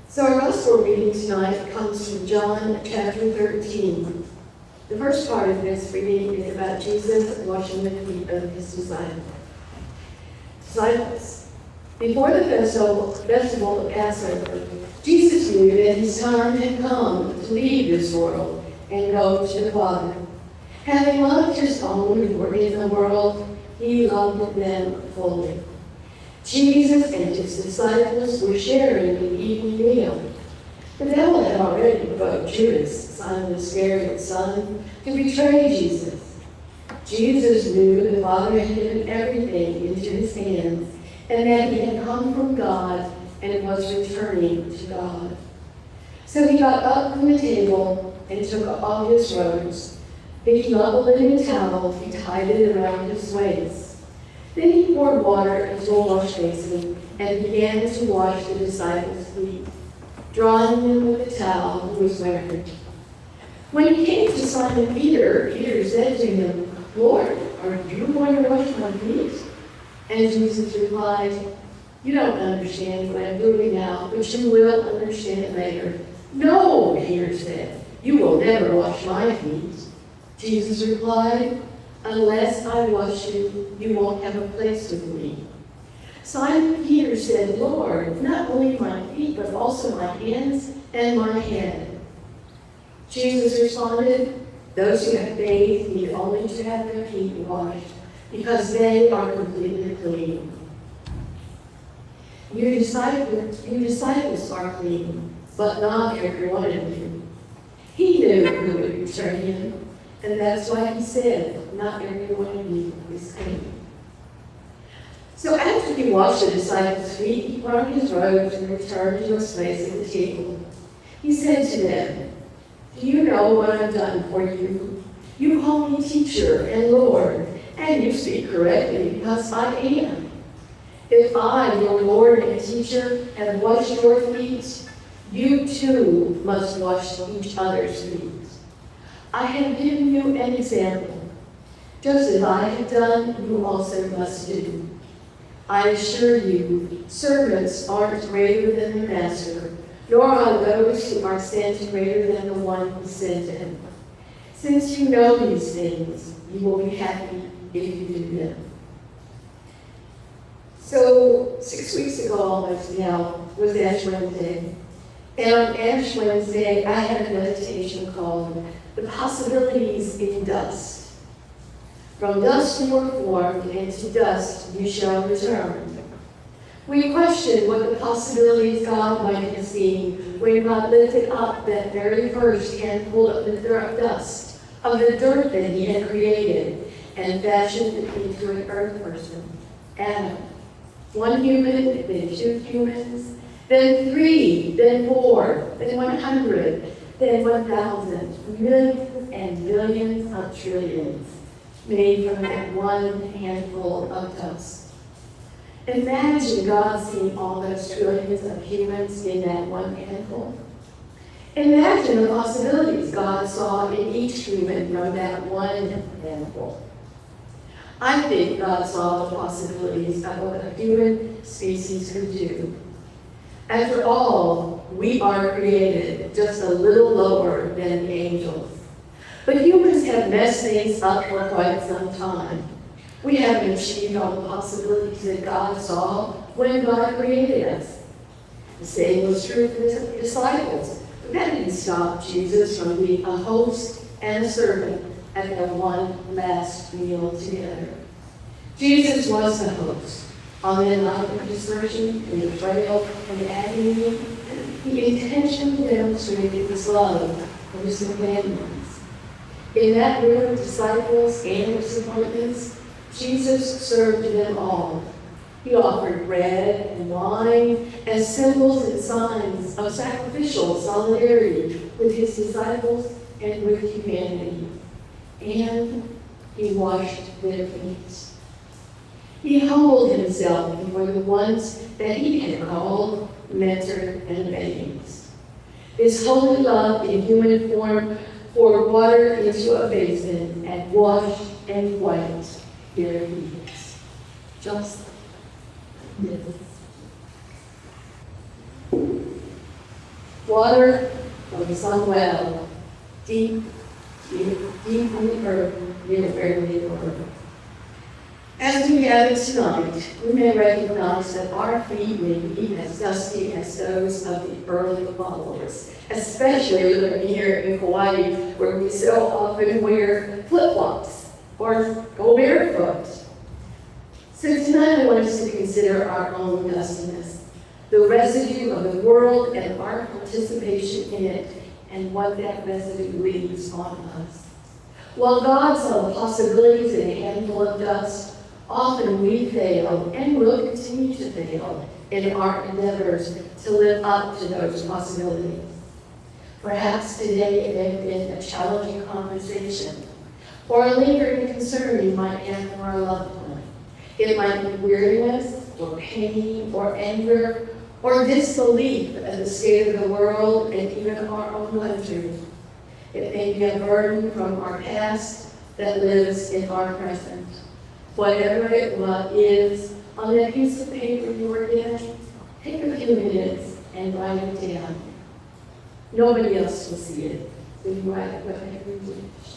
So our gospel reading tonight comes from John chapter 13. The first part of this reading is about Jesus washing the feet of his disciples. Before the festival of Passover, Jesus knew that his time had come to leave this world and go to the Father. Having loved his own who were in the world, he loved them fully. Jesus and his disciples were sharing the evening meal. The devil had already provoked Judas, Simon Iscariot's son, to betray Jesus. Jesus knew the Father had given everything into his hands, and that he had come from God and was returning to God. So he got up from the table and took off his robes. Picking up a linen towel, he tied it around his waist. Then he poured water into a wash basin and began to wash the disciples' feet, drying them with the towel he was wearing. When he came to Simon Peter, Peter said to him, "Lord, are you going to wash my feet?" And Jesus replied, "You don't understand what I'm doing now, but you will understand later." "No," Peter said, "you will never wash my feet." Jesus replied, "Unless I wash you, you won't have a place with me." Simon Peter said, "Lord, not only my feet, but also my hands and my head." Jesus responded, "Those who have bathed need only to have their feet washed, because they are completely clean. You disciples are clean, but not every one of you." He knew who would betray him, and that's why he said, "Not every one of you is clean." So after he washed the disciples' feet, he put on his robes and returned to his place at the table. He said to them, "Do you know what I've done for you? You call me teacher and Lord, and you speak correctly because I am. If I, your Lord and teacher, have washed your feet, you too must wash each other's feet. I have given you an example. Just as I have done, you also must do. I assure you, servants aren't greater than their master, nor are those who are sent greater than the one who sent them. Since you know these things, you will be happy if you do them." So 6 weeks ago almost now was Ash Wednesday. And on Ash Wednesday, I had a meditation called "The Possibilities in Dust." From dust you were formed, and to dust you shall return. We question what the possibilities God might have seen when God lifted up that very first handful of the dust, of the dirt that he had created, and fashioned it into an earth person, Adam. One human, then 2 humans, then 3, then 4, then 100, then 1,000, millions and millions of trillions, made from that one handful of dust. Imagine God seeing all those trillions of humans in that one handful. Imagine the possibilities God saw in each human from that one handful. I think God saw the possibilities of what a human species could do. After all, we are created just a little lower than the angels. But humans have messed things up for quite some time. We haven't achieved all the possibilities that God saw when God created us. The same was true for the disciples, but that didn't stop Jesus from being a host and a servant at their one last meal together. Jesus was the host. On the night of dispersion, the betrayal, and the agony, he intentionally demonstrated his love for his companions. In that group of disciples and disappointments, Jesus served them all. He offered bread and wine as symbols and signs of sacrificial solidarity with his disciples and with humanity. And he washed their feet. He humbled himself before the ones that he had called, mentored, and raised. His holy love in human form poured water into a basin and washed and wiped their feet. Just like this. Water from some well, deep, deep, deep in the earth, near where we were. As we gather tonight, we may recognize that our feet may be as dusty as those of the early followers, especially living here in Hawaii, where we so often wear flip-flops or go barefoot. So tonight I want us to consider our own dustiness, the residue of the world and our participation in it, and what that residue leaves on us. While God saw the possibilities in a handful of dust, often we fail and will continue to fail in our endeavors to live up to those possibilities. Perhaps today it may have been a challenging conversation or a lingering concern you might have for a loved one. It might be weariness or pain or anger or disbelief at the state of the world and even our own country. It may be a burden from our past that lives in our present. Whatever it is, on that piece of paper you were given, take a few minutes and write it down. Nobody else will see it, so you write it whatever you wish.